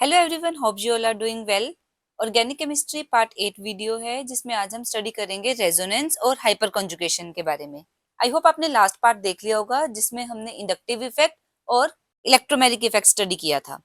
Hello everyone, hope you all are doing well. Organic chemistry part 8 video है जिसमें आज हम स्टडी करेंगे रेजोनेंस और हाइपर कॉन्जुगेशन के बारे में। आई होप आपने लास्ट पार्ट देख लिया होगा जिसमें हमने इंडक्टिव इफेक्ट और इलेक्ट्रोमैग्नेटिक इफेक्ट स्टडी किया था।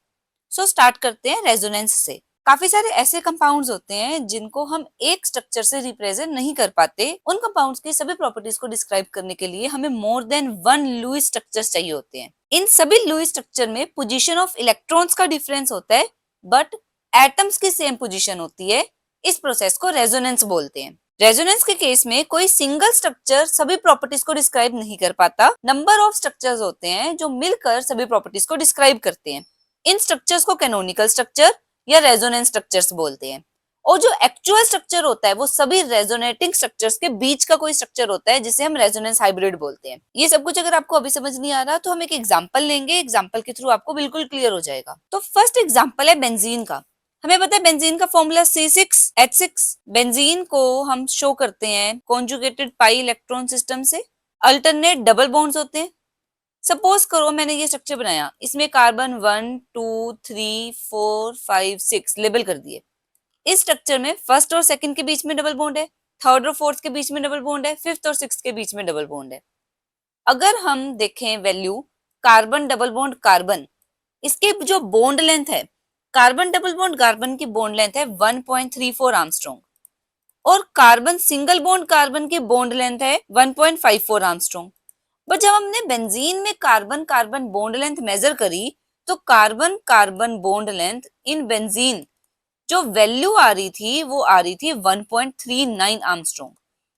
सो स्टार्ट करते हैं रेजोनेंस से। काफी सारे ऐसे कंपाउंड्स होते हैं जिनको हम एक स्ट्रक्चर से रिप्रेजेंट नहीं कर पाते। उन कंपाउंड्स की सभी प्रॉपर्टीज को डिस्क्राइब करने के लिए हमें more than one Lewis structure चाहिए होते हैं। इन सभी लुईस स्ट्रक्चर में पोजीशन ऑफ इलेक्ट्रॉन्स का डिफरेंस होता है, बट एटम्स की सेम पोजीशन होती है। इस प्रोसेस को रेजोनेंस बोलते हैं। रेजोनेंस के केस में कोई सिंगल स्ट्रक्चर सभी प्रॉपर्टीज को डिस्क्राइब नहीं कर पाता। नंबर ऑफ स्ट्रक्चर्स होते हैं जो मिलकर सभी प्रॉपर्टीज को डिस्क्राइब करते हैं। इन स्ट्रक्चर्स को कैनोनिकल स्ट्रक्चर या रेजोनेंस स्ट्रक्चर्स बोलते हैं। और जो एक्चुअल स्ट्रक्चर होता है वो सभी रेजोनेटिंग स्ट्रक्चर्स के बीच का कोई स्ट्रक्चर होता है जिसे हम रेजोनेंस हाइब्रिड बोलते हैं। ये सब कुछ अगर आपको अभी समझ नहीं आ रहा तो हम एक एग्जांपल लेंगे, एग्जांपल के थ्रू आपको बिल्कुल क्लियर हो जाएगा। तो फर्स्ट एग्जांपल है बेंजीन का। हमें पता है बेंजीन का फॉर्मूला C6H6। बेंजीन को हम शो करते हैं कॉन्जुगेटेड पाई इलेक्ट्रॉन सिस्टम से। अल्टरनेट डबल बॉन्ड्स होते हैं। सपोज करो मैंने ये स्ट्रक्चर बनाया, इसमें कार्बन 1 2 3 4 5 6 लेबल कर दिए। इस स्ट्रक्चर में फर्स्ट और सेकंड के बीच में डबल बॉन्ड है, थर्ड और फोर्थ के बीच में डबल बॉन्ड है, फिफ्थ और सिक्स्थ के बीच में डबल बॉन्ड है। अगर हम देखें value carbon double bond carbon, इसके जो बॉन्ड लेंथ है, कार्बन डबल बॉन्ड कार्बन की बॉन्ड लेंथ है 1.34 आर्मस्ट्रॉन्ग और कार्बन सिंगल बॉन्ड कार्बन की बॉन्ड लेंथ है 1.54 आर्मस्ट्रॉन्ग। बट जब हमने बेंजीन में carbon carbon bond length major करी तो carbon carbon bond length in benzene जो वैल्यू आ रही थी वो आ रही थी 1.39 आर्मस्ट्रॉन्ग।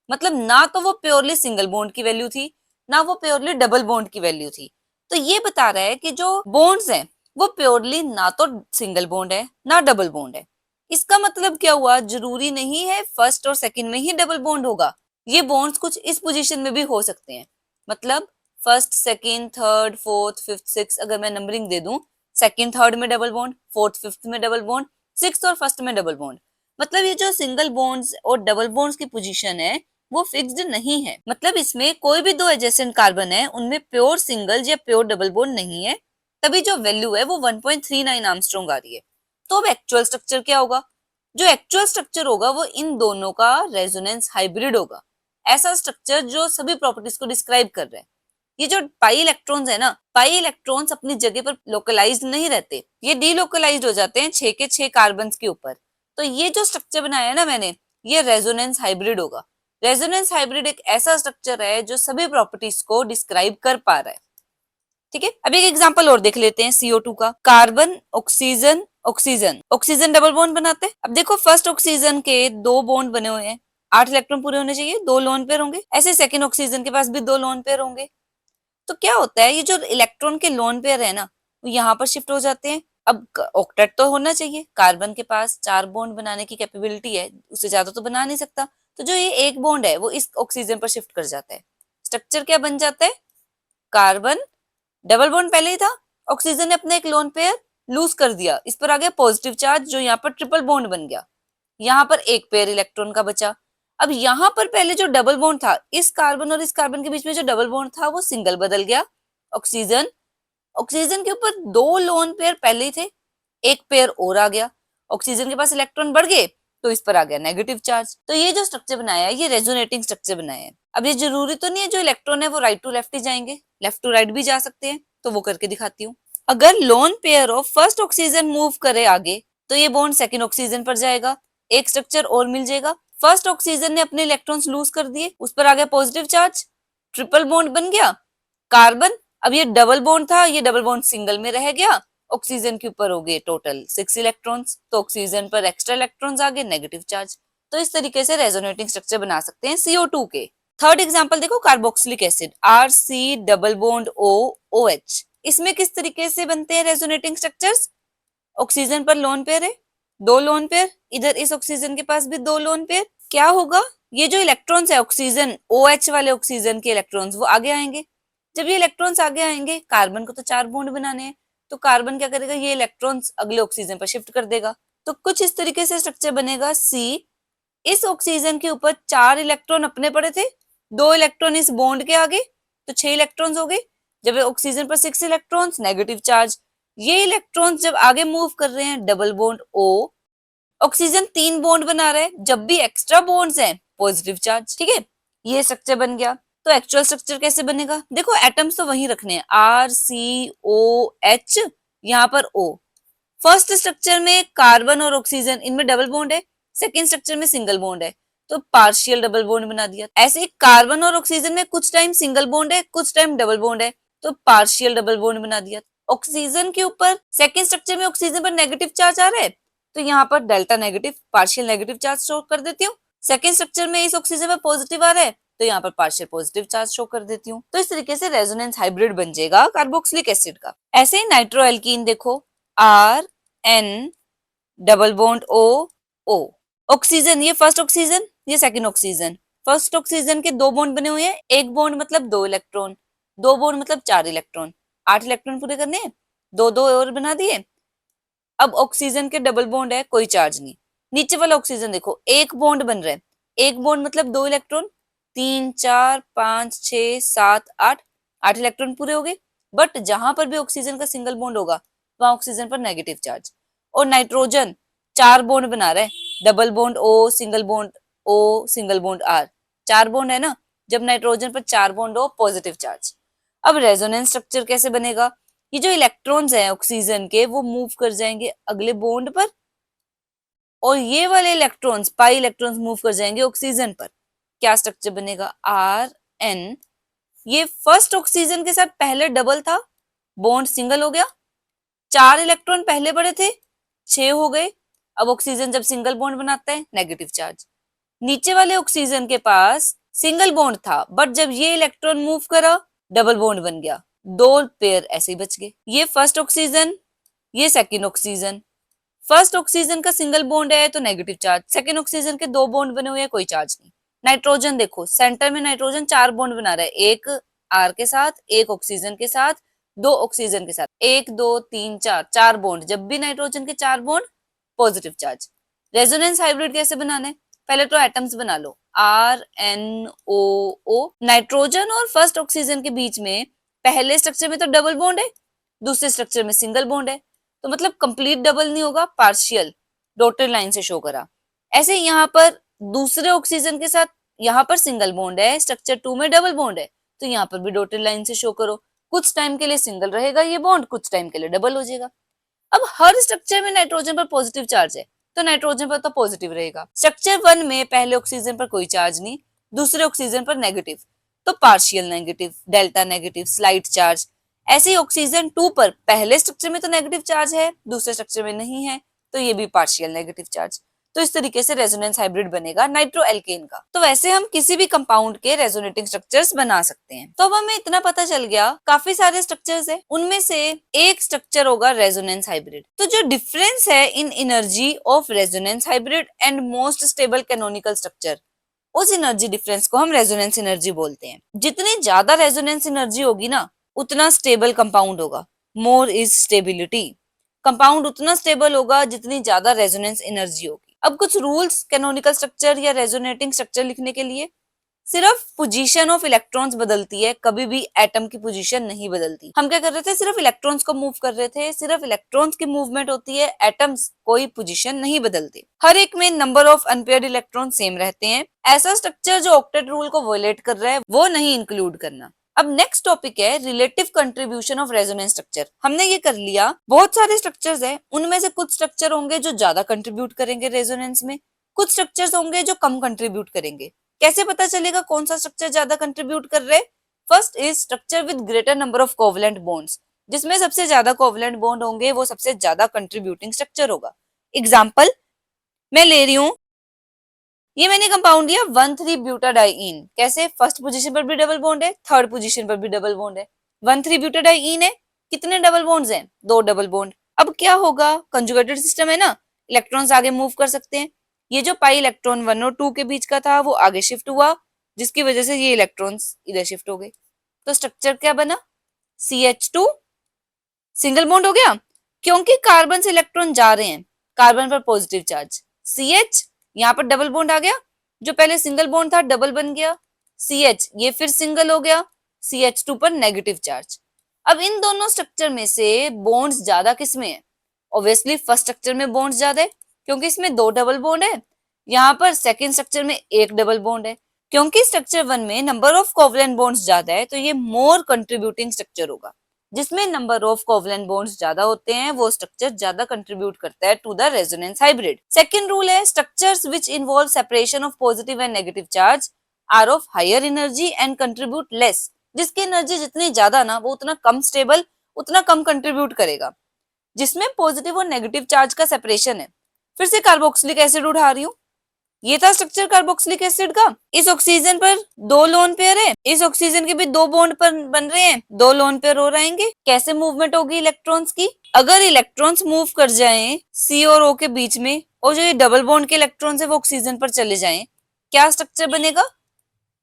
मतलब ना तो वो प्योरली सिंगल बॉन्ड की वैल्यू थी, ना वो प्योरली डबल बॉन्ड की वैल्यू थी। तो ये बता रहा है कि जो बॉन्ड्स हैं वो प्योरली ना तो सिंगल बॉन्ड है ना डबल बॉन्ड है। इसका मतलब क्या हुआ, जरूरी नहीं है फर्स्ट और सेकंड में ही डबल बॉन्ड होगा। ये बॉन्ड्स कुछ इस पोजीशन में भी हो सकते हैं। मतलब first second third fourth fifth six अगर मैं नंबरिंग दे दूं, सेकंड थर्ड में डबल बॉन्ड, फोर्थ फिफ्थ में डबल बॉन्ड, सिक्स्थ और फर्स्ट में डबल बॉन्ड। मतलब ये जो सिंगल बॉन्ड्स और डबल बॉन्ड्स की पोजीशन है वो फिक्स्ड नहीं है। मतलब इसमें कोई भी दो एडजेसेंट कार्बन है उनमें प्योर सिंगल या प्योर डबल बॉन्ड नहीं है, तभी जो वैल्यू है वो 1.39 आर्मस्ट्रॉन्ग आ रही है। तो अब एक्चुअल स्ट्रक्चर क्या होगा? जो एक्चुअल स्ट्रक्चर होगा वो इन दोनों का रेजोनेंस हाइब्रिड होगा। ऐसा स्ट्रक्चर जो सभी प्रॉपर्टीज को डिस्क्राइब कर रहा है। ये जो पाई इलेक्ट्रॉन्स है ना, पाई इलेक्ट्रॉन्स अपनी जगह पर लोकलाइज्ड नहीं रहते, ये डीलोकलाइज्ड हो जाते हैं 6 के 6 कार्बन के ऊपर। तो ये जो स्ट्रक्चर बनाया है ना मैंने, ये रेजोनेंस हाइब्रिड होगा। रेजोनेंस हाइब्रिड एक ऐसा स्ट्रक्चर है जो सभी प्रॉपर्टीज को डिस्क्राइब कर पा रहा है। ठीक है, अब एक एग्जांपल और देख लेते हैं CO2 का। Carbon oxygen oxygen oxygen double bond बनाते हैं। अब देखो फर्स्ट ऑक्सीजन के दो बॉन्ड बने हुए हैं, 8 इलेक्ट्रॉन पूरे होने चाहिए, दो लोन पेयर होंगे। ऐसे सेकंड ऑक्सीजन के पास भी दो लोन पेयर होंगे। तो क्या होता है, ये जो इलेक्ट्रॉन के लोन पेयर है ना वो यहाँ पर शिफ्ट हो जाते हैं। अब ऑक्टेट तो होना चाहिए, कार्बन के पास 4 बॉन्ड बनाने की कैपेबिलिटी है, उससे ज्यादा तो बना नहीं सकता। तो जो ये एक बॉन्ड है वो इस ऑक्सीजन पर शिफ्ट कर जाता है। स्ट्रक्चर क्या बन जाता है? कार्बन डबल बॉन्ड पहले ही था, ऑक्सीजन ने अपने एक लोन पेयर लूज कर दिया, इस पर आ गया पॉजिटिव चार्ज जो यहाँ पर ट्रिपल बॉन्ड बन गया। यहाँ पर एक पेयर इलेक्ट्रॉन का बचा। अब यहाँ पर पहले जो डबल बॉन्ड था, इस कार्बन और इस कार्बन के बीच में जो डबल बॉन्ड था वो सिंगल बदल गया। ऑक्सीजन ऑक्सीजन के ऊपर दो लोन पेयर पहले ही थे, एक पेयर और आ गया। ऑक्सीजन के पास इलेक्ट्रॉन बढ़ गए तो इस पर आ गया नेगेटिव चार्ज। तो ये जो स्ट्रक्चर बनाया है ये रेजोनेटिंग स्ट्रक्चर बनाया है। अब ये जरूरी तो नहीं है जो इलेक्ट्रॉन है वो राइट टू लेफ्ट ही जाएंगे, लेफ्ट टू राइट भी जा सकते हैं। तो वो करके दिखाती हूँ। अगर loan pair of first oxygen move करे आगे तो ये बॉन्ड सेकंड ऑक्सीजन पर जाएगा, एक स्ट्रक्चर और मिल जाएगा। फर्स्ट ऑक्सीजन ने अपने इलेक्ट्रॉन्स लूज कर दिए, उस पर आ गया पॉजिटिव चार्ज, ट्रिपल बॉन्ड बन गया। कार्बन, अब ये डबल बॉन्ड था, ये डबल बॉन्ड सिंगल में रह गया। ऑक्सीजन के ऊपर हो गए टोटल 6 इलेक्ट्रॉन्स, तो ऑक्सीजन पर एक्स्ट्रा इलेक्ट्रॉन्स आ गए, नेगेटिव चार्ज। तो इस तरीके से रेजोनेटिंग स्ट्रक्चर बना सकते हैं CO2 के। थर्ड एग्जांपल देखो, carboxylic acid RC double bond OH। इसमें किस तरीके से बनते हैं रेजोनेटिंग स्ट्रक्चर्स? ऑक्सीजन पर लोन पेयर है, दो लोन पेयर, इधर इस ऑक्सीजन के पास भी दो लोन पेयर। क्या होगा, ये जो इलेक्ट्रॉन्स है ऑक्सीजन OH वाले ऑक्सीजन के इलेक्ट्रॉन्स वो आगे आएंगे। जब ये इलेक्ट्रॉन्स आगे आएंगे, कार्बन को तो 4 बॉन्ड बनाने हैं, तो कार्बन क्या करेगा, ये इलेक्ट्रॉन्स अगले ऑक्सीजन पर शिफ्ट कर देगा। तो कुछ इस तरीके से स्ट्रक्चर बनेगा। C, इस ऑक्सीजन के ऊपर 4 इलेक्ट्रॉन अपने पड़े थे, 2 इलेक्ट्रॉन इस बॉन्ड के आगे, तो 6 इलेक्ट्रॉन्स हो गए। जब ऑक्सीजन पर 6 इलेक्ट्रॉन्स, नेगेटिव चार्ज, ये इलेक्ट्रॉन्स जब आगे मूव कर रहे हैं double bond O, oxygen 3 bond बना रहा है, जब भी एक्स्ट्रा बॉन्ड्स हैं पॉजिटिव चार्ज, ठीक है। ये स्ट्रक्चर बन गया। तो एक्चुअल स्ट्रक्चर कैसे बनेगा, देखो एटम्स तो वही रखने हैं, RCOH, यहाँ पर O। फर्स्ट स्ट्रक्चर में कार्बन और ऑक्सीजन, इनमें डबल बॉन्ड है, सेकेंड स्ट्रक्चर में सिंगल बॉन्ड है, तो पार्शियल डबल बॉन्ड बना दिया। ऐसे ही कार्बन और ऑक्सीजन में कुछ टाइम सिंगल बॉन्ड है, कुछ टाइम डबल बॉन्ड है, तो पार्शियल डबल बॉन्ड बना दिया। ऑक्सीजन के ऊपर सेकेंड स्ट्रक्चर में ऑक्सीजन पर नेगेटिव चार्ज आ रहा है, तो यहाँ पर delta negative, partial negative charge show कर देती हूँ। सेकेंड स्ट्रक्चर में इस ऑक्सीजन पर पॉजिटिव आ रहा है, तो यहाँ पर पार्शियल पॉजिटिव चार्ज शो कर देती हूँ। तो इस तरीके से रेजोनेंस हाइब्रिड बन जाएगा कार्बोक्सिलिक एसिड का। ऐसे ही नाइट्रोएल्कीन देखो, RN double bond O। Oxygen, ये फर्स्ट ऑक्सीजन, ये सेकंड ऑक्सीजन। फर्स्ट ऑक्सीजन के 2 बॉन्ड बने हुए हैं, एक बॉन्ड मतलब 2 इलेक्ट्रॉन, 2 बॉन्ड मतलब 4 इलेक्ट्रॉन, 8 इलेक्ट्रॉन पूरे करने हैं, 2 और बना दिए। अब ऑक्सीजन के डबल बॉन्ड है, कोई चार्ज नहीं। नीचे वाला ऑक्सीजन देखो, एक बॉन्ड बन रहा है, एक बॉन्ड मतलब 2 इलेक्ट्रॉन, 3 4 5 6 7 8, 8 इलेक्ट्रॉन पूरे हो गए। बट जहां पर भी ऑक्सीजन का सिंगल बॉन्ड होगा वहां ऑक्सीजन पर नेगेटिव चार्ज। और नाइट्रोजन 4 बॉन्ड बना रहा है, double bond O, single bond O, single bond R, 4 bond है ना, जब नाइट्रोजन पर 4 बॉन्ड हो पॉजिटिव चार्ज। अब रेजोनेंस स्ट्रक्चर कैसे बनेगा, ये जो इलेक्ट्रॉन्स हैं ऑक्सीजन के वो मूव कर जाएंगे अगले बॉन्ड पर, और ये वाले इलेक्ट्रॉन्स, पाई इलेक्ट्रॉन्स मूव कर जाएंगे ऑक्सीजन पर। क्या स्ट्रक्चर बनेगा, RN। ये फर्स्ट ऑक्सीजन के साथ पहले डबल था, बॉन्ड सिंगल हो गया, 4 इलेक्ट्रॉन पहले बड़े थे, 6 हो गए। अब ऑक्सीजन जब सिंगल बॉन्ड बनाता है नेगेटिव चार्ज। नीचे वाले ऑक्सीजन के पास सिंगल बॉन्ड था, बट जब ये इलेक्ट्रॉन मूव करा डबल बॉन्ड बन गया, 2 पेयर ऐसे ही बच गए। ये फर्स्ट ऑक्सीजन, ये सेकंड ऑक्सीजन। फर्स्ट ऑक्सीजन का सिंगल बॉन्ड है तो नेगेटिव चार्ज, सेकंड ऑक्सीजन के 2 बॉन्ड बने हुए हैं, कोई चार्ज नहीं। नाइट्रोजन देखो, सेंटर में नाइट्रोजन 4 बॉन्ड बना रहा है, एक R के साथ, एक ऑक्सीजन के साथ, 2 ऑक्सीजन के साथ, 1 2 3 4, 4 बॉन्ड। जब भी नाइट्रोजन के 4 bond positive charge. Resonance hybrid कैसे बनाना है, पहले तो एटम्स बना लो, RNOO। नाइट्रोजन और फर्स्ट ऑक्सीजन के बीच में पहले स्ट्रक्चर में तो डबल बॉन्ड है, दूसरे स्ट्रक्चर में सिंगल बॉन्ड है, तो मतलब कंप्लीट डबल नहीं होगा, पार्शियल डॉटेड लाइन से शो करा। ऐसे यहाँ पर दूसरे ऑक्सीजन के साथ यहाँ पर सिंगल बॉन्ड है, स्ट्रक्चर 2 में डबल बॉन्ड है, तो यहाँ पर भी डॉटेड लाइन से शो करो। कुछ टाइम के लिए सिंगल रहेगा ये बॉन्ड, कुछ टाइम के लिए डबल हो जाएगा। अब हर स्ट्रक्चर में नाइट्रोजन पर पॉजिटिव चार्ज है, तो नाइट्रोजन पर तो पॉजिटिव रहेगा। स्ट्रक्चर 1 में पहले ऑक्सीजन पर कोई चार्ज नहीं, दूसरे ऑक्सीजन पर नेगेटिव, तो partial negative, delta negative, slide charge. ऐसे ही ऑक्सीजन 2 पर पहले स्ट्रक्चर में तो नेगेटिव चार्ज है, दूसरे स्ट्रक्चर में नहीं है, तो ये भी पार्शियल नेगेटिव चार्ज। तो इस तरीके से रेजोनेंस हाइब्रिड बनेगा नाइट्रोएल्केन का। तो वैसे हम किसी भी कंपाउंड के रेजोनेटिंग स्ट्रक्चर्स बना सकते हैं। तो अब हमें इतना पता चल गया, काफी सारे स्ट्रक्चर्स है, उनमें से एक स्ट्रक्चर होगा रेजोनेंस हाइब्रिड। तो जो डिफरेंस है इन energy of resonance hybrid and most stable canonical structure, उस एनर्जी डिफरेंस को हम रेजोनेंस एनर्जी बोलते हैं। जितनी ज्यादा रेजोनेंस एनर्जी होगी ना, उतना स्टेबल कंपाउंड होगा, मोर इज स्टेबिलिटी। कंपाउंड उतना स्टेबल होगा जितनी ज्यादा रेजोनेंस एनर्जी होगी। अब कुछ रूल्स कैनोनिकल स्ट्रक्चर या रेजोनेटिंग स्ट्रक्चर लिखने के लिए, सिर्फ पोजीशन ऑफ इलेक्ट्रॉन्स बदलती है, कभी भी एटम की पोजीशन नहीं बदलती। हम क्या कर रहे थे, सिर्फ इलेक्ट्रॉन्स को मूव कर रहे थे, सिर्फ इलेक्ट्रॉन्स की मूवमेंट होती है, एटम्स कोई पोजीशन नहीं बदलते। हर एक में number of unpaired electron same रहते हैं। ऐसा स्ट्रक्चर जो ऑक्टेट रूल को वोलेट कर रहा है वो नहीं इंक्लूड करना। अब नेक्स्ट टॉपिक है relative contribution of resonance structure. हमने ये कर लिया, बहुत सारे स्ट्रक्चर्स हैं, उनमें से कुछ स्ट्रक्चर होंगे जो ज्यादा कंट्रीब्यूट करेंगे रेजोनेंस में, कुछ स्ट्रक्चर्स होंगे जो कम कंट्रीब्यूट करेंगे। कैसे पता चलेगा कौन सा स्ट्रक्चर ज्यादा कंट्रीब्यूट कर रहे हैं? First is structure with greater number of covalent bonds, जिसमें सबसे ज्यादा कोवलेंट बॉन्ड होंगे वो सबसे ज्यादा कंट्रीब्यूटिंग स्ट्रक्चर होगा। एग्जाम्पल मैं ले रही हूँ, ये मैंने कंपाउंड दिया 1,3-ब्यूटाडाइईन। कैसे? फर्स्ट पोजीशन पर भी डबल बॉन्ड है, थर्ड पोजीशन पर भी डबल बॉन्ड है। 1,3-ब्यूटाडाइईन है, कितने डबल बॉन्ड्स हैं? 2 डबल बॉन्ड। अब क्या होगा, कंजुगेटेड सिस्टम है ना, इलेक्ट्रॉन्स आगे मूव कर सकते हैं। ये जो पाई इलेक्ट्रॉन 1 और 2 के बीच का था वो आगे शिफ्ट हुआ, जिसकी वजह से ये इलेक्ट्रॉन्स इधर शिफ्ट हो गए। तो स्ट्रक्चर क्या बना? CH2 सिंगल बॉन्ड हो गया, क्योंकि कार्बन से इलेक्ट्रॉन जा रहे हैं, कार्बन पर पॉजिटिव चार्ज। CH यहाँ पर डबल बॉन्ड आ गया, जो पहले सिंगल बॉन्ड था डबल बन गया। CH ये फिर सिंगल हो गया, CH2 पर नेगेटिव चार्ज। अब इन दोनों स्ट्रक्चर में से बॉन्ड्स ज्यादा किसमें है? ऑब्वियसली फर्स्ट स्ट्रक्चर में बॉन्ड्स ज्यादा है क्योंकि इसमें 2 डबल बॉन्ड है। यहाँ पर सेकेंड स्ट्रक्चर में 1 डबल बॉन्ड है। क्योंकि स्ट्रक्चर 1 में नंबर ऑफ कोवलेंट बॉन्ड्स ज्यादा है तो ये मोर कंट्रीब्यूटिंग स्ट्रक्चर होगा। जिसमें नंबर ऑफ कोवलेंट बॉन्ड्स ज्यादा होते हैं वो स्ट्रक्चर ज्यादा कंट्रीब्यूट करता है to the resonance hybrid. Second rule है structures which involve separation of positive and negative charge are of higher energy and contribute less. जिसकी एनर्जी जितनी ज्यादा ना वो उतना कम स्टेबल, उतना कम कंट्रीब्यूट करेगा। जिसमें पॉजिटिव और नेगेटिव चार्ज का सेपरेशन है। फिर से कार्बोक्सिलिक एसिड उठा रही हूँ। ये था स्ट्रक्चर कार्बोक्सिलिक एसिड का। इस ऑक्सीजन पर 2 लोन पेयर है, इस ऑक्सीजन के भी 2 बॉन्ड पर बन रहे हैं, 2 लोन पेयर और आएंगे। कैसे मूवमेंट होगी इलेक्ट्रॉन्स की? अगर इलेक्ट्रॉन्स मूव कर जाएं सी और ओ के बीच में और जो ये डबल बॉन्ड के इलेक्ट्रॉन्स है वो ऑक्सीजन पर चले जाएं, क्या स्ट्रक्चर बनेगा?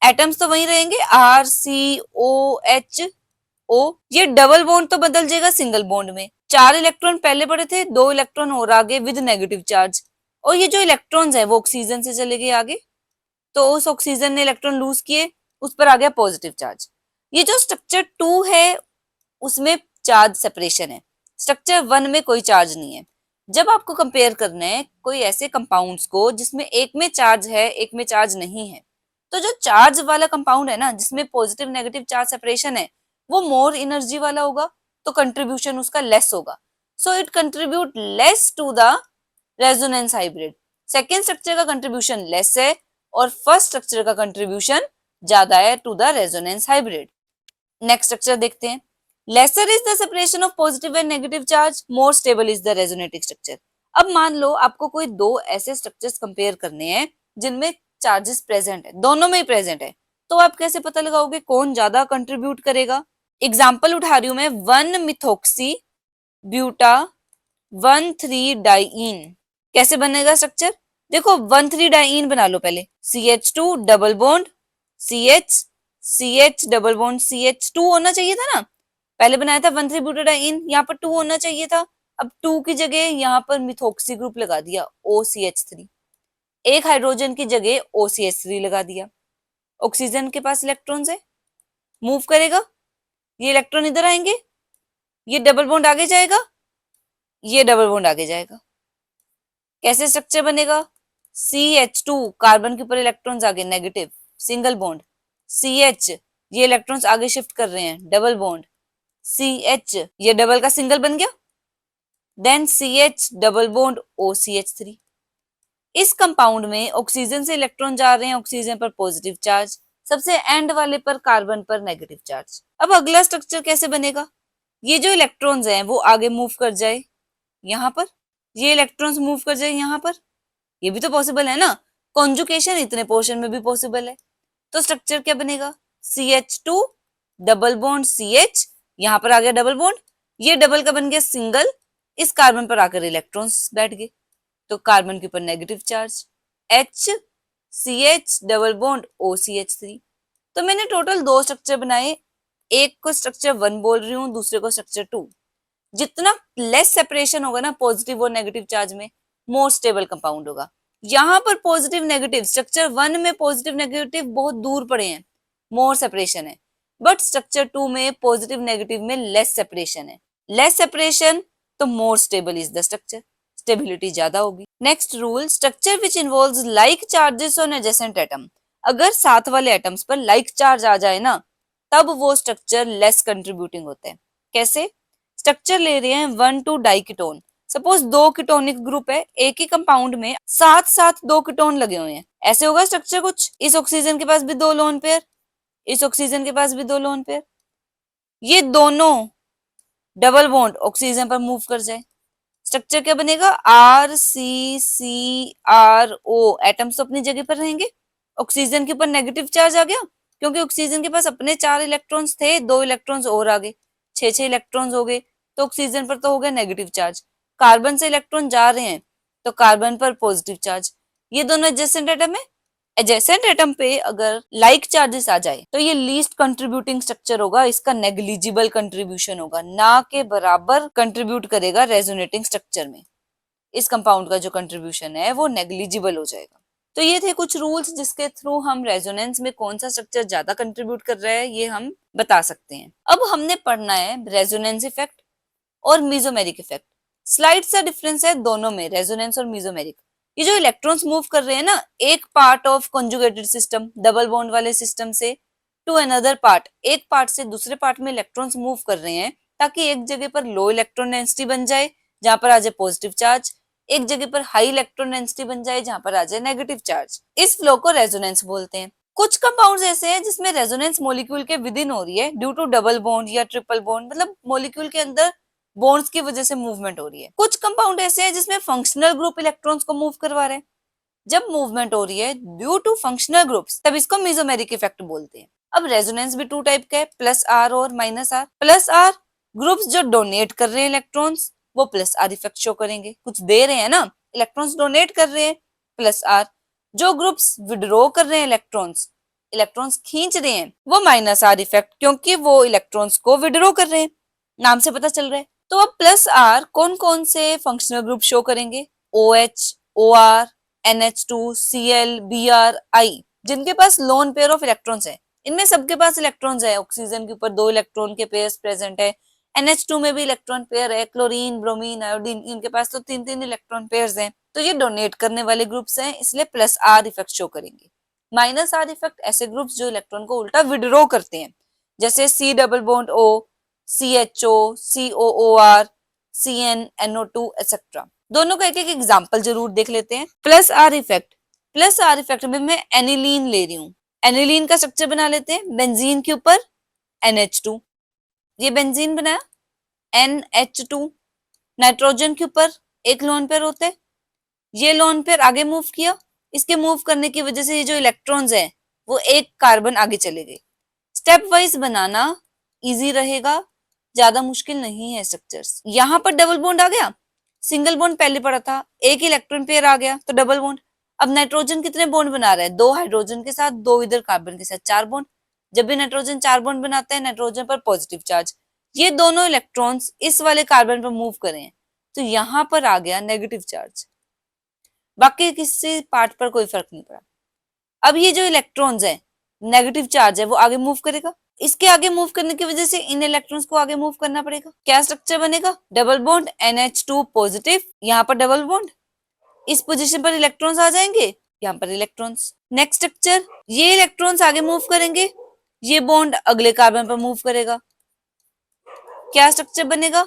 एटम्स तो वही रहेंगे, आर सी ओ एच ओ। ये डबल बॉन्ड तो बदल जाएगा सिंगल बॉन्ड में। 4 इलेक्ट्रॉन पहले पड़े थे, 2 इलेक्ट्रॉन और आगे विद नेगेटिव चार्ज। और ये जो इलेक्ट्रॉन्स है वो ऑक्सीजन से चले गए आगे, तो उस ऑक्सीजन ने इलेक्ट्रॉन लूज किए, उस पर आ गया पॉजिटिव चार्ज। ये जो स्ट्रक्चर 2 है उसमें चार्ज सेपरेशन है, स्ट्रक्चर 1 में कोई चार्ज नहीं है। जब आपको कंपेयर करना है कोई ऐसे कंपाउंड्स को जिसमें एक में चार्ज है एक में चार्ज नहीं है, तो जो चार्ज वाला कंपाउंड है ना जिसमें पॉजिटिव नेगेटिव चार्ज सेपरेशन है वो मोर एनर्जी वाला होगा, तो कंट्रीब्यूशन उसका लेस होगा। So it contribute less to the resonance hybrid. Second structure का कंट्रीब्यूशन लेस है और फर्स्ट स्ट्रक्चर का कंट्रीब्यूशन ज्यादा है to the resonance hybrid. Next structure देखते हैं। Lesser is the separation of positive and negative charge, more stable is the resonating structure. अब मान लो आपको कोई 2 ऐसे स्ट्रक्चर्स कंपेयर करने हैं जिनमें चार्जेस प्रेजेंट है, दोनों में ही प्रेजेंट है, तो आप कैसे पता लगाओगे कौन ज्यादा कंट्रीब्यूट करेगा? एग्जाम्पल उठा रही हूं मैं, 1 मिथोक्सी ब्यूटा 1,3 डाइईन। कैसे बनेगा स्ट्रक्चर? देखो 1,3 डाइईन बना लो पहले, CH2 double bond CH, CH double bond CH2 होना चाहिए था ना, पहले बनाया था 1,3 ब्यूटाडाइन, यहाँ पर 2 होना चाहिए था। अब 2 की जगह यहाँ पर मिथोक्सी ग्रुप लगा दिया OCH3, एक हाइड्रोजन की जगह OCH3 लगा दिया। ऑक्सीजन के पास इलेक्ट्रॉन्स है, मूव करेगा, ये इलेक्ट्रॉन इधर आएंगे, ये डबल बॉन्ड आगे जाएगा, ये डबल बॉन्ड आगे जाएगा। कैसे स्ट्रक्चर बनेगा? CH2 कार्बन के ऊपर इलेक्ट्रॉन्स आगे नेगेटिव सिंगल बॉन्ड, CH ये इलेक्ट्रॉन्स आगे शिफ्ट कर रहे हैं डबल बॉन्ड, CH ये डबल का सिंगल बन गया, then CH double bond OCH3। इस कंपाउंड में ऑक्सीजन से इलेक्ट्रॉन जा रहे हैं, ऑक्सीजन पर पॉजिटिव चार्ज, सबसे एंड वाले पर कार्बन पर नेगेटिव चार्ज। अब अगला स्ट्रक्चर कैसे बनेगा? ये जो इलेक्ट्रॉन्स हैं वो आगे मूव कर जाए यहाँ पर, ये इलेक्ट्रॉन्स मूव कर जाए यहाँ पर, ये भी तो पॉसिबल है ना, कॉन्जुकेशन इतने पोर्शन में भी पॉसिबल है। तो स्ट्रक्चर क्या बनेगा? CH2 डबल बॉन्ड CH, यहाँ पर आ गया डबल बॉन्ड, ये डबल का बन गया सिंगल, इस कार्बन पर आकर इलेक्ट्रॉन्स बैठ गए, तो कार्बन के ऊपर negative charge H, CH double bond OCH3। तो मैंने टोटल 2 स्ट्रक्चर बनाए, एक को स्ट्रक्चर 1 बोल रही हूँ, दूसरे को स्ट्रक्चर 2। जितना लेस सेपरेशन होगा ना पॉजिटिव और नेगेटिव चार्ज में, मोर स्टेबल कंपाउंड होगा। यहाँ पर पॉजिटिव नेगेटिव, स्ट्रक्चर 1 में पॉजिटिव नेगेटिव बहुत दूर पड़े हैं, मोर सेपरेशन है, बट स्ट्रक्चर 2 में पॉजिटिव नेगेटिव में लेस सेपरेशन है। लेस सेपरेशन तो मोर stable is the structure, stability ज्यादा होगी। Next rule, structure which involves like charges on adjacent atom. अगर साथ वाले एटम्स पर लाइक चार्ज आ जाए ना तब वो स्ट्रक्चर लेस कंट्रीब्यूटिंग होते हैं। कैसे? स्ट्रक्चर ले रहे हैं 1,2 डाइकीटोन, सपोज 2 कीटोनिक ग्रुप है, एक ही कंपाउंड में साथ साथ 2 कीटोन लगे हुए हैं, ऐसे होगा स्ट्रक्चर कुछ। इस ऑक्सीजन के पास भी 2 लोन पेयर, इस ऑक्सीजन के पास भी 2 लोन पेयर, ये दोनों डबल बॉन्ड ऑक्सीजन पर मूव कर जाए, स्ट्रक्चर क्या बनेगा? RCCRO। एटम्स तो अपनी जगह पर रहेंगे, ऑक्सीजन के ऊपर नेगेटिव चार्ज आ गया क्योंकि ऑक्सीजन के पास अपने 4 इलेक्ट्रॉन्स थे, 2 इलेक्ट्रॉन्स और आ गए, 6 इलेक्ट्रॉन्स हो गए, तो ऑक्सीजन पर तो हो गया नेगेटिव चार्ज। कार्बन से इलेक्ट्रॉन जा रहे हैं तो कार्बन पर पॉजिटिव चार्ज। ये दोनों एडजेसेंट एटम है, एडजेसेंट एटम पे अगर लाइक चार्जेस आ जाए तो ये लीस्ट कंट्रीब्यूटिंग स्ट्रक्चर होगा, इसका नेग्लिजिबल कंट्रीब्यूशन होगा, ना के बराबर कंट्रीब्यूट करेगा रेजोनेटिंग स्ट्रक्चर में। इस कंपाउंड का जो कंट्रीब्यूशन है वो नेग्लिजिबल हो जाएगा। तो ये थे कुछ रूल्स जिसके थ्रू हम रेजोनेंस में कौन सा स्ट्रक्चर ज्यादा कंट्रीब्यूट कर रहा है ये हम बता सकते हैं। अब हमने पढ़ना है रेजोनेंस इफेक्ट और मीजोमेरिक इफेक्ट। स्लाइड सा डिफरेंस है दोनों में, रेजोनेंस और मीजोमेरिक। ये जो इलेक्ट्रॉन्स मूव कर रहे हैं ना, एक part of conjugated system double bond वाले सिस्टम से टू अनदर पार्ट, एक पार्ट से दूसरे पार्ट में इलेक्ट्रॉन्स मूव कर रहे हैं ताकि एक जगह पर लो इलेक्ट्रॉन डेंसिटी बन जाए जहां पर आ जाए पॉजिटिव चार्ज, एक जगह पर हाई इलेक्ट्रॉन डेंसिटी बन जाए जहां पर आ जाए नेगेटिव चार्ज। इस फ्लो को रेजोनेंस बोलते हैं। कुछ कंपाउंड्स ऐसे हैं जिसमें रेजोनेंस मॉलिक्यूल के विद इन हो रही है ड्यू टू डबल बॉन्ड या ट्रिपल बॉन्ड, मतलब मॉलिक्यूल के अंदर बॉन्ड्स की वजह से मूवमेंट हो रही है। कुछ कंपाउंड ऐसे हैं जिसमें फंक्शनल ग्रुप इलेक्ट्रॉन्स को मूव करवा रहे हैं। जब मूवमेंट हो रही है ड्यू टू फंक्शनल ग्रुप्स तब इसको मेसोमेरिक इफेक्ट बोलते हैं। अब रेजोनेंस भी टू टाइप का है, प्लस आर और minus R. Plus R groups जो डोनेट कर रहे हैं इलेक्ट्रॉन्स वो प्लस आर इफेक्ट शो करेंगे, कुछ दे रहे हैं ना, इलेक्ट्रॉन्स डोनेट कर रहे हैं प्लस आर। जो ग्रुप्स विड्रॉ कर रहे हैं इलेक्ट्रॉन्स, इलेक्ट्रॉन्स खींच रहे हैं, वो माइनस आर इफेक्ट, क्योंकि वो इलेक्ट्रॉन्स को विड्रॉ कर रहे हैं, नाम से पता चल रहा है। तो अब प्लस आर कौन कौन से फंक्शनल ग्रुप शो करेंगे? O H, O R, NH2, Cl, Br, I, जिनके पास लोन पेयर ऑफ इलेक्ट्रॉन्स है। इनमें सबके पास इलेक्ट्रॉन्स है, ऑक्सीजन के ऊपर 2 इलेक्ट्रॉन के पेयर्स प्रेजेंट है, NH2 में भी इलेक्ट्रॉन पेयर है, क्लोरीन, ब्रोमीन, आयोडीन, इनके पास तो 3-3 इलेक्ट्रॉन पेयर्स हैं। तो ये डोनेट करने वाले ग्रुप्स हैं, इसलिए प्लस आर इफेक्ट शो करेंगे। माइनस आर इफेक्ट ऐसे ग्रुप्स जो इलेक्ट्रॉन को उल्टा विड्रॉ करते हैं, जैसे C double bond O, CHO, COOR, CnNO2 etcetera. दोनों का एक एक एग्जाम्पल जरूर देख लेते हैं। Plus are effect, plus are effect में मैं एनिलीन ले रही हूँ। एनिलीन का स्ट्रक्चर बना लेते हैं, बेंजीन के ऊपर NH2, ये बेंजीन बनाया NH2। नाइट्रोजन के ऊपर एक लोन पेयर होता है, ये लोन पेयर आगे मूव किया, इसके मूव करने की वजह से ये जो इलेक्ट्रॉन्स है वो एक कार्बन आगे चले गए। स्टेप वाइज बनाना इजी रहेगा, ज्यादा मुश्किल नहीं है स्ट्रक्चर्स। यहाँ पर डबल बॉन्ड आ गया, सिंगल बॉन्ड पहले पड़ा था, एक इलेक्ट्रॉन पेयर आ गया तो डबल बॉन्ड। अब नाइट्रोजन कितने बॉन्ड बना रहा है? 2 हाइड्रोजन के साथ, 2 इधर कार्बन के साथ, 4 बॉन्ड। जब भी नाइट्रोजन 4 बॉन्ड बनाता है, नाइट्रोजन पर पॉजिटिव चार्ज, ये दोनों इलेक्ट्रॉन्स इस वाले कार्बन पर मूव करें तो यहाँ पर आ गया नेगेटिव चार्ज, बाकी किसी पार्ट पर कोई फर्क नहीं पड़ा। अब ये जो इलेक्ट्रॉन्स है, नेगेटिव चार्ज है, वो आगे मूव करेगा, इसके आगे मूव करने की वजह से इन इलेक्ट्रॉन्स को आगे मूव करना पड़ेगा। क्या स्ट्रक्चर बनेगा? डबल बॉन्ड NH2 पॉजिटिव, यहाँ पर डबल बॉन्ड, इस पोजीशन पर इलेक्ट्रॉन्स आ जाएंगे, यहाँ पर इलेक्ट्रॉन्स। नेक्स्ट स्ट्रक्चर, ये इलेक्ट्रॉन्स आगे मूव करेंगे, ये बॉन्ड अगले कार्बन पर मूव करेगा, क्या स्ट्रक्चर बनेगा?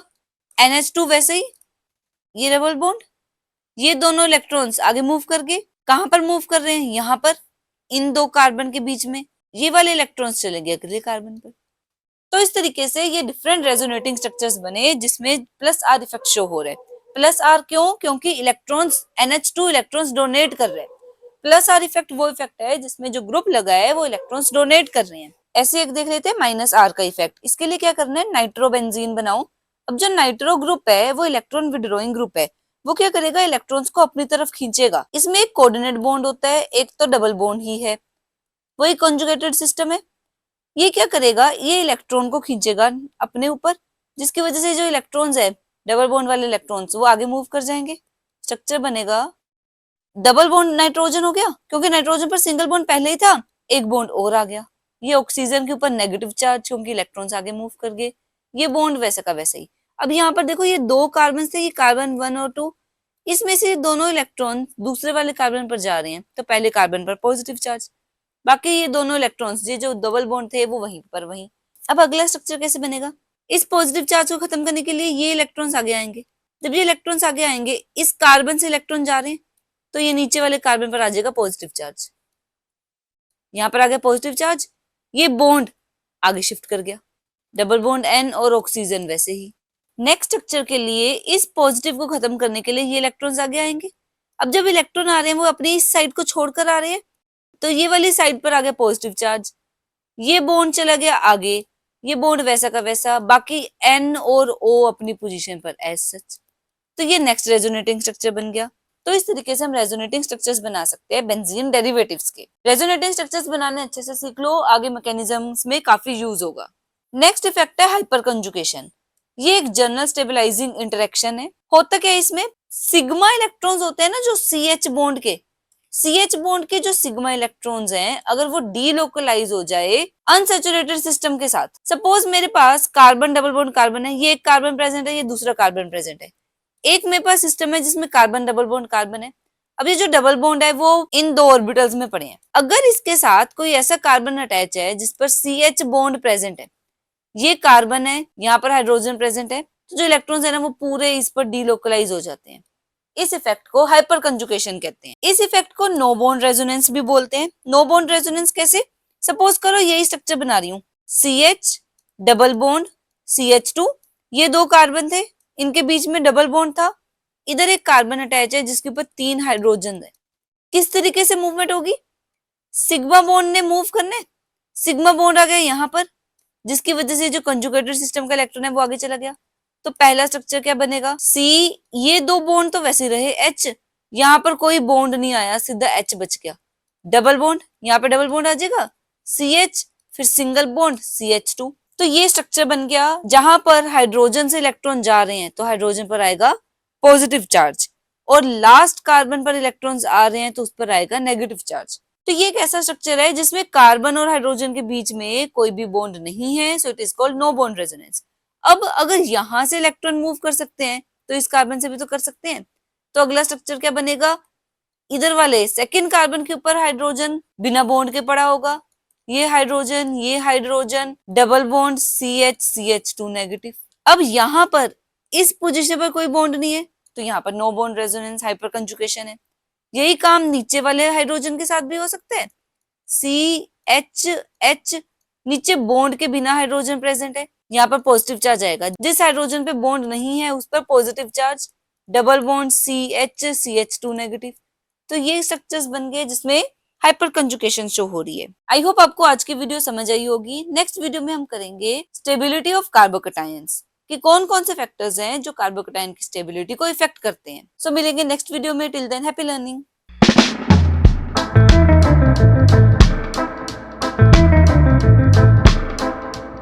NH2 वैसे ही, ये डबल बॉन्ड, ये दोनों इलेक्ट्रॉन्स आगे मूव करके कहां पर मूव कर रहे हैं? यहाँ पर, इन 2 कार्बन के बीच में, ये वाले इलेक्ट्रॉन्स चलेंगे अगले कार्बन पर। तो इस तरीके से ये डिफरेंट रेजोनेटिंग स्ट्रक्चर्स बने जिसमें प्लस आर इफेक्ट शो हो रहे हैं। प्लस आर क्यों? क्योंकि इलेक्ट्रॉन्स, NH2 इलेक्ट्रॉन्स डोनेट कर रहे हैं। प्लस आर इफेक्ट वो इफेक्ट है जिसमें जो ग्रुप लगा है वो इलेक्ट्रॉन्स डोनेट कर रहे हैं। ऐसे एक देख लेते हैं माइनस आर का इफेक्ट। इसके लिए क्या करना है? नाइट्रोबेंजीन बनाओ। अब जो नाइट्रो ग्रुप है वो इलेक्ट्रॉन विड्रॉइंग ग्रुप है, वो क्या करेगा? इलेक्ट्रॉन्स को अपनी तरफ खींचेगा। इसमें एक कोऑर्डिनेट बॉन्ड होता है, एक तो डबल बॉन्ड ही है, वही कंजुगेटेड सिस्टम है। ये क्या करेगा? ये इलेक्ट्रॉन को खींचेगा अपने ऊपर, जिसकी वजह से जो इलेक्ट्रॉन्स है, डबल बॉन्ड वाले इलेक्ट्रॉन्स, वो आगे मूव कर जाएंगे। स्ट्रक्चर बनेगा डबल बॉन्ड नाइट्रोजन हो गया, क्योंकि नाइट्रोजन पर सिंगल बॉन्ड पहले ही था, एक बॉन्ड और आ गया। ये ऑक्सीजन के ऊपर नेगेटिव चार्ज, क्योंकि इलेक्ट्रॉन्स आगे मूव कर गए, ये बॉन्ड वैसे का वैसे ही। अब यहाँ पर देखो, ये 2 कार्बन थे, ये कार्बन 1 और 2, इसमें से दोनों इलेक्ट्रॉन दूसरे वाले कार्बन पर जा रहे हैं, तो पहले कार्बन पर पॉजिटिव चार्ज, बाकी ये दोनों इलेक्ट्रॉन्स, ये जो डबल बॉन्ड थे वो वहीं पर वहीं। अब अगला स्ट्रक्चर कैसे बनेगा? इस पॉजिटिव चार्ज को खत्म करने के लिए ये इलेक्ट्रॉन्स आगे आएंगे। जब ये इलेक्ट्रॉन्स आगे आएंगे, इस कार्बन से इलेक्ट्रॉन जा रहे हैं, तो ये नीचे वाले कार्बन पर आ जाएगा पॉजिटिव चार्ज, यहाँ पर आ गया पॉजिटिव चार्ज, ये बॉन्ड आगे शिफ्ट कर गया, डबल बॉन्ड N और ऑक्सीजन वैसे ही। नेक्स्ट स्ट्रक्चर के लिए इस पॉजिटिव को खत्म करने के लिए ये इलेक्ट्रॉन्स आगे आएंगे। अब जब इलेक्ट्रॉन आ रहे हैं वो अपनी इस साइड को छोड़कर आ रहे हैं, तो ये वाली साइड पर आ गया पॉजिटिव चार्ज, ये बॉन्ड चला गया आगे, ये बॉन्ड वैसा का वैसा, बाकी N और O अपनी पोजीशन पर एज सच। तो ये नेक्स्ट रेजोनेटिंग स्ट्रक्चर बन गया। तो इस तरीके से हम रेजोनेटिंग स्ट्रक्चर्स बना सकते हैं बेंजीन डेरिवेटिव्स के। रेजोनेटिंग स्ट्रक्चर्स बनाने अच्छे से सीख लो, आगे मैकेनिज्म्स में काफी यूज होगा। नेक्स्ट इफेक्ट है हाइपर कंजुगेशन। ये एक जनरल स्टेबलाइजिंग इंटरेक्शन है। होता क्या है इसमें? सिग्मा इलेक्ट्रॉन्स होते हैं ना जो CH बॉन्ड के, CH बॉन्ड के जो सिग्मा इलेक्ट्रॉन्स हैं, अगर वो डीलोकलाइज हो जाए अनसैचुरेटेड सिस्टम के साथ, सपोज मेरे पास कार्बन डबल बॉन्ड कार्बन है, ये एक कार्बन प्रेजेंट है, ये दूसरा कार्बन प्रेजेंट है, एक मेरे पास सिस्टम है जिसमें कार्बन डबल बॉन्ड कार्बन है। अब ये जो डबल बॉन्ड है वो इन दो ऑर्बिटल्स में पड़े हैं। अगर इसके साथ कोई ऐसा कार्बन अटैच है जिस पर CH बॉन्ड प्रेजेंट है, ये कार्बन है, यहाँ पर हाइड्रोजन प्रेजेंट है, तो जो इलेक्ट्रॉन्स है ना वो पूरे इस पर डीलोकलाइज हो जाते हैं। इस इफेक्ट को हाइपर कंजुगेशन कहते हैं। इस इफेक्ट को नो बॉन्ड रेजोनेंस भी बोलते हैं। नो बॉन्ड रेजोनेंस कैसे? सपोज करो यही स्ट्रक्चर बना रही हूँ, CH डबल बॉन्ड CH2, ये दो कार्बन थे, इनके बीच में डबल बॉन्ड था, इधर एक कार्बन अटैच है जिसके ऊपर 3 हाइड्रोजन है। किस तरीके से मूवमेंट होगी? सिग्मा बॉन्ड ने मूव करने, सिग्मा बॉन्ड आ गया यहाँ पर, जिसकी वजह से जो कंजुगेटेड सिस्टम का इलेक्ट्रॉन है वो आगे चला गया। तो पहला स्ट्रक्चर क्या बनेगा? C, ये दो बॉन्ड तो वैसे रहे H, यहाँ पर कोई बॉन्ड नहीं आया, सीधा H बच गया। डबल बॉन्ड, यहाँ पे डबल बॉन्ड आ जाएगा, CH, फिर सिंगल बॉन्ड CH2। तो ये स्ट्रक्चर बन गया। जहां पर हाइड्रोजन से इलेक्ट्रॉन जा रहे हैं तो हाइड्रोजन पर आएगा पॉजिटिव चार्ज, और लास्ट कार्बन पर इलेक्ट्रॉन्स आ रहे हैं तो उस पर आएगा नेगेटिव चार्ज। तो ये एक ऐसा स्ट्रक्चर है जिसमें कार्बन और हाइड्रोजन के बीच में कोई भी बॉन्ड नहीं है, so it is called no bond resonance. अब अगर यहां से इलेक्ट्रॉन मूव कर सकते हैं तो इस कार्बन से भी तो कर सकते हैं। तो अगला स्ट्रक्चर क्या बनेगा? इधर वाले सेकंड कार्बन के ऊपर हाइड्रोजन बिना बॉन्ड के पड़ा होगा, ये hydrogen double bond CH2 negative. अब यहाँ पर इस पोजीशन पर कोई बॉन्ड नहीं है तो यहाँ पर no bond resonance, hyperconjugation है। यही काम नीचे वाले हाइड्रोजन के साथ भी हो सकता है। CH, नीचे बॉन्ड के बिना हाइड्रोजन प्रेजेंट है, यहाँ पर पॉजिटिव चार्ज आएगा। जिस हाइड्रोजन पे बॉन्ड नहीं है उस पर positive charge, double bond CH2 negative. तो ये स्ट्रक्चर्स बन गए जिसमें हाइपर कंजुगेशन शो हो रही है। आई होप आपको आज की वीडियो समझ आई होगी। नेक्स्ट वीडियो में हम करेंगे स्टेबिलिटी ऑफ कार्बोकैटायंस, कि कौन कौन से फैक्टर्स हैं जो कार्बोकैटायन की स्टेबिलिटी को इफेक्ट करते हैं। सो मिलेंगे नेक्स्ट वीडियो में। Till than happy learning.